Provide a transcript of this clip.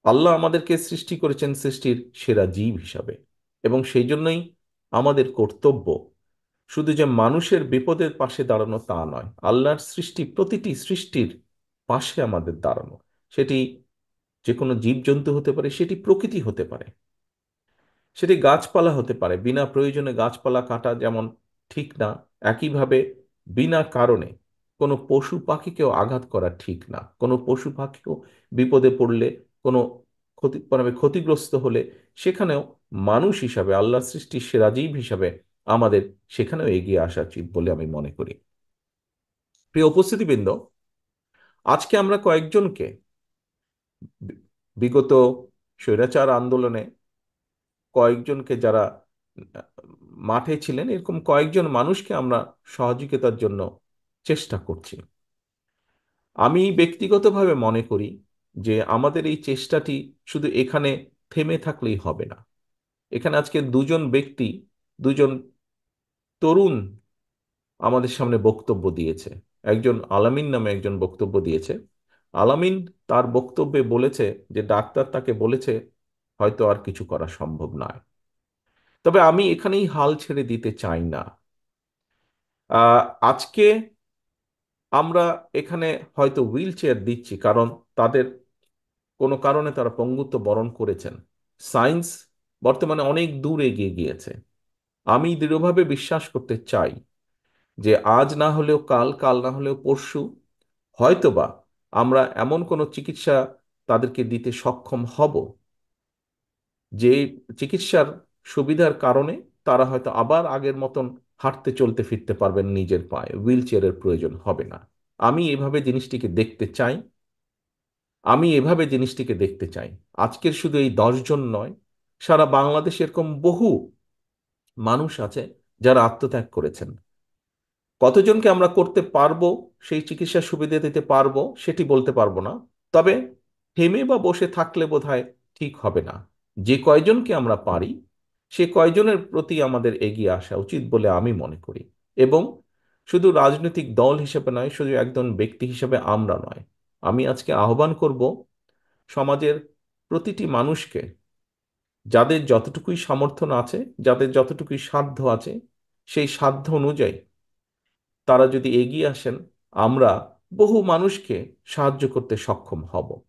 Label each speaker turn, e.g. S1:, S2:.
S1: আল্লাহ আমাদেরকে সৃষ্টি করেছেন সৃষ্টির সেরা জীব হিসাবে, এবং সেই জন্যই আমাদের কর্তব্য শুধু যে মানুষের বিপদের পাশে দাঁড়ানো তা নয়, আল্লাহর সৃষ্টি প্রতিটি সৃষ্টির পাশে আমাদের দাঁড়ানো। সেটি যে কোনো জীবজন্তু হতে পারে, সেটি প্রকৃতি হতে পারে, সেটি গাছপালা হতে পারে। বিনা প্রয়োজনে গাছপালা কাটা যেমন ঠিক না, একইভাবে বিনা কারণে কোনো পশু পাখিকেও আঘাত করা ঠিক না। কোনো পশু পাখিও বিপদে পড়লে, কোনো মানে ক্ষতিগ্রস্ত হলে, সেখানেও মানুষ হিসাবে, আল্লাহ সৃষ্টির সেরা জীব হিসাবে আমাদের সেখানেও এগিয়ে আসা উচিত বলে আমি মনে করি। প্রিয় উপস্থিতিবৃন্দ, আজকে আমরা কয়েকজনকে বি- বিগত স্বৈরাচার আন্দোলনে কয়েকজনকে, যারা আহ, মাঠে ছিলেন, এরকম কয়েকজন মানুষকে আমরা সহযোগিতার জন্য চেষ্টা করছি। আমি ব্যক্তিগতভাবে মনে করি যে আমাদের এই চেষ্টাটি শুধু এখানে থেমে থাকলেই হবে না। এখানে আজকে দুজন ব্যক্তি, দুজন তরুণ আমাদের সামনে বক্তব্য দিয়েছে। একজন আলামিন নামে একজন বক্তব্য দিয়েছে। আলামিন তার বক্তব্যে বলেছে যে ডাক্তার তাকে বলেছে হয়তো আর কিছু করা সম্ভব নয়। তবে আমি এখানেই হাল ছেড়ে দিতে চাই না। আহ, আজকে আমরা এখানে হয়তো হুইল চেয়ার দিচ্ছি কারণ তাদের কোনো কারণে তারা পঙ্গুত্ব বরণ করেছেন। সায়েন্স বর্তমানে অনেক দূর এগিয়ে গিয়েছে। আমি দৃঢ়ভাবে বিশ্বাস করতে চাই যে আজ না হলেও কাল, কাল না হলেও পরশু হয়তোবা আমরা এমন কোনো চিকিৎসা তাদেরকে দিতে সক্ষম হব, যে চিকিৎসার সুবিধার কারণে তারা হয়তো আবার আগের মতন হাঁটতে চলতে ফিরতে পারবেন নিজের পায়ে, হুইল চেয়ারের প্রয়োজন হবে না। আমি এভাবে জিনিসটিকে দেখতে চাই। আমি এভাবে জিনিসটিকে দেখতে চাই। আজকের শুধু এই 10 জন নয়, সারা বাংলাদেশে এরকম বহু মানুষ আছে যারা আত্মত্যাগ করেছেন। কতজনকে আমরা করতে পারবো, সেই চিকিৎসার সুবিধা দিতে পারবো, সেটি বলতে পারবো না। তবে থেমে বা বসে থাকলে বোধহয় ঠিক হবে না। যে কয়জনকে আমরা পারি, সে কয়জনের প্রতি আমাদের এগিয়ে আসা উচিত বলে আমি মনে করি। এবং শুধু রাজনৈতিক দল হিসেবে নয়, শুধু একজন ব্যক্তি হিসেবে আমরা নয়, আমি আজকে আহ্বান করব সমাজের প্রতিটি মানুষকে, যাদের যতটুকুই সামর্থ্য আছে, যাদের যতটুকুই সাধ্য আছে, সেই সাধ্য অনুযায়ী তারা যদি এগিয়ে আসেন, আমরা বহু মানুষকে সাহায্য করতে সক্ষম হব।